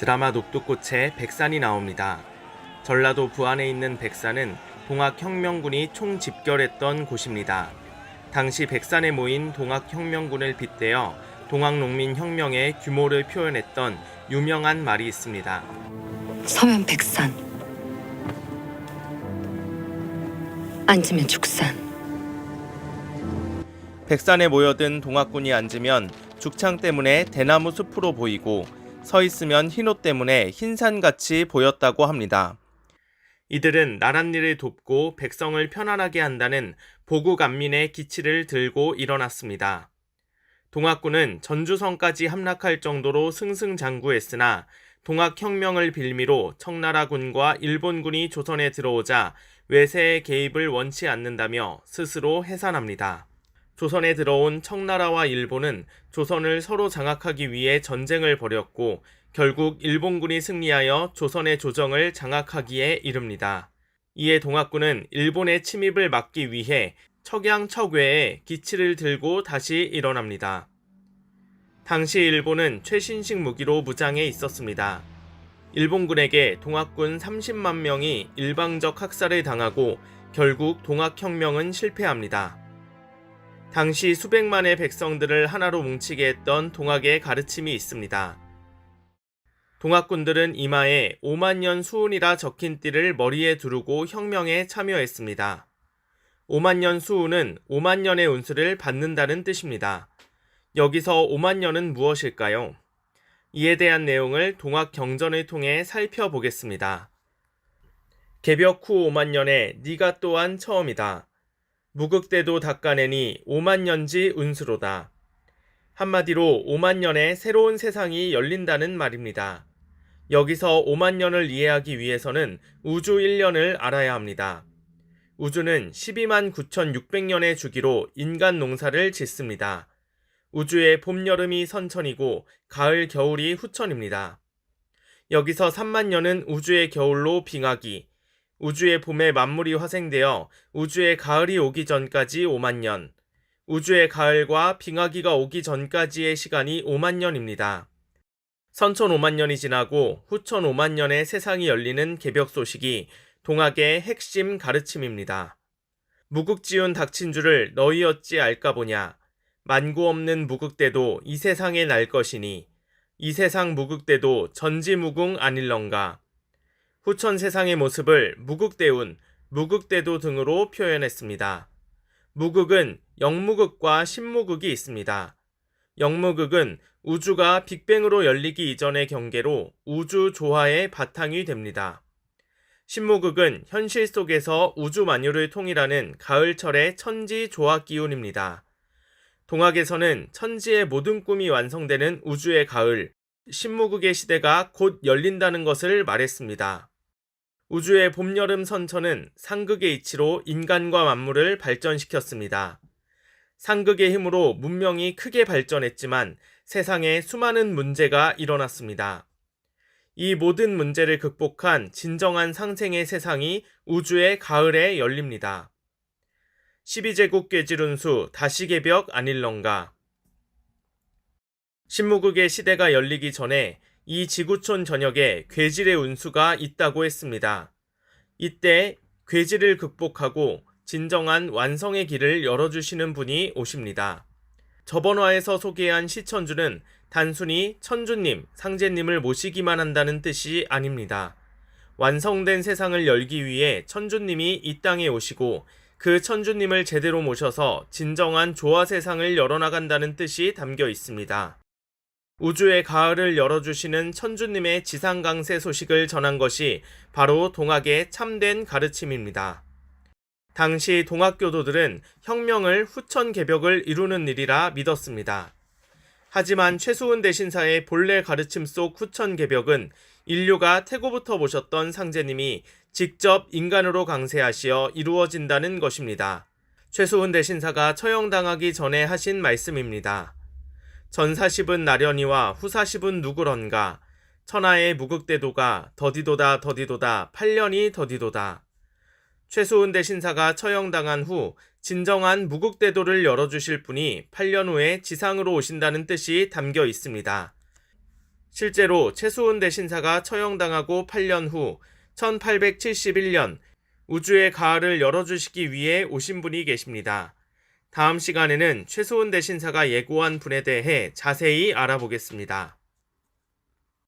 드라마 녹두꽃에 백산이 나옵니다. 전라도 부안에 있는 백산은 동학혁명군이 총집결했던 곳입니다. 당시 백산에 모인 동학혁명군을 빗대어 동학농민혁명의 규모를 표현했던 유명한 말이 있습니다. 서면 백산, 앉으면 죽산. 백산에 모여든 동학군이 앉으면 죽창 때문에 대나무 숲으로 보이고 서 있으면 흰옷 때문에 흰산같이 보였다고 합니다. 이들은 나랏일을 돕고 백성을 편안하게 한다는 보국안민의 기치를 들고 일어났습니다. 동학군은 전주성까지 함락할 정도로 승승장구했으나 동학혁명을 빌미로 청나라군과 일본군이 조선에 들어오자 외세의 개입을 원치 않는다며 스스로 해산합니다. 조선에 들어온 청나라와 일본은 조선을 서로 장악하기 위해 전쟁을 벌였고 결국 일본군이 승리하여 조선의 조정을 장악하기에 이릅니다. 이에 동학군은 일본의 침입을 막기 위해 척양척외에 기치를 들고 다시 일어납니다. 당시 일본은 최신식 무기로 무장해 있었습니다. 일본군에게 동학군 30만 명이 일방적 학살을 당하고 결국 동학혁명은 실패합니다. 당시 수백만의 백성들을 하나로 뭉치게 했던 동학의 가르침이 있습니다. 동학군들은 이마에 5만년 수운이라 적힌 띠를 머리에 두르고 혁명에 참여했습니다. 5만년 수운은 5만년의 운수를 받는다는 뜻입니다. 여기서 5만년은 무엇일까요? 이에 대한 내용을 동학경전을 통해 살펴보겠습니다. 개벽 후 5만년에 네가 또한 처음이다. 무극대도 닦아내니 5만년지 운수로다. 한마디로 5만년에 새로운 세상이 열린다는 말입니다. 여기서 5만년을 이해하기 위해서는 우주 1년을 알아야 합니다. 우주는 12만 9,600년의 주기로 인간 농사를 짓습니다. 우주의 봄, 여름이 선천이고 가을, 겨울이 후천입니다. 여기서 3만년은 우주의 겨울로 빙하기, 우주의 봄에 만물이 화생되어 우주의 가을이 오기 전까지 5만년, 우주의 가을과 빙하기가 오기 전까지의 시간이 5만년입니다. 선천 5만년이 지나고 후천 5만년의 세상이 열리는 개벽 소식이 동학의 핵심 가르침입니다. 무극지운 닥친 줄을 너희 어찌 알까 보냐. 만고 없는 무극대도 이 세상에 날 것이니 이 세상 무극대도 전지무궁 아닐런가. 후천 세상의 모습을 무극대운, 무극대도 등으로 표현했습니다. 무극은 영무극과 신무극이 있습니다. 영무극은 우주가 빅뱅으로 열리기 이전의 경계로 우주 조화의 바탕이 됩니다. 신무극은 현실 속에서 우주 만유를 통일하는 가을철의 천지 조화 기운입니다. 동학에서는 천지의 모든 꿈이 완성되는 우주의 가을, 신무극의 시대가 곧 열린다는 것을 말했습니다. 우주의 봄, 여름 선천은 상극의 이치로 인간과 만물을 발전시켰습니다. 상극의 힘으로 문명이 크게 발전했지만 세상에 수많은 문제가 일어났습니다. 이 모든 문제를 극복한 진정한 상생의 세상이 우주의 가을에 열립니다. 12제국 꾀질운수 다시개벽 아닐런가. 신무극의 시대가 열리기 전에 이 지구촌 전역에 괴질의 운수가 있다고 했습니다. 이때 괴질을 극복하고 진정한 완성의 길을 열어주시는 분이 오십니다. 저번 화에서 소개한 시천주는 단순히 천주님, 상제님을 모시기만 한다는 뜻이 아닙니다. 완성된 세상을 열기 위해 천주님이 이 땅에 오시고 그 천주님을 제대로 모셔서 진정한 조화 세상을 열어나간다는 뜻이 담겨 있습니다. 우주의 가을을 열어주시는 천주님의 지상강세 소식을 전한 것이 바로 동학의 참된 가르침입니다. 당시 동학교도들은 혁명을 후천 개벽을 이루는 일이라 믿었습니다. 하지만 최수훈 대신사의 본래 가르침 속 후천 개벽은 인류가 태고부터 모셨던 상제님이 직접 인간으로 강세하시어 이루어진다는 것입니다. 최수훈 대신사가 처형당하기 전에 하신 말씀입니다. 전사십은 나련이와 후사십은 누구런가. 천하의 무극대도가 더디도다 더디도다 8년이 더디도다. 최수훈 대신사가 처형당한 후 진정한 무극대도를 열어주실 분이 8년 후에 지상으로 오신다는 뜻이 담겨 있습니다. 실제로 최수훈 대신사가 처형당하고 8년 후 1871년 우주의 가을을 열어주시기 위해 오신 분이 계십니다. 다음 시간에는 최수훈 대신사가 예고한 분에 대해 자세히 알아보겠습니다.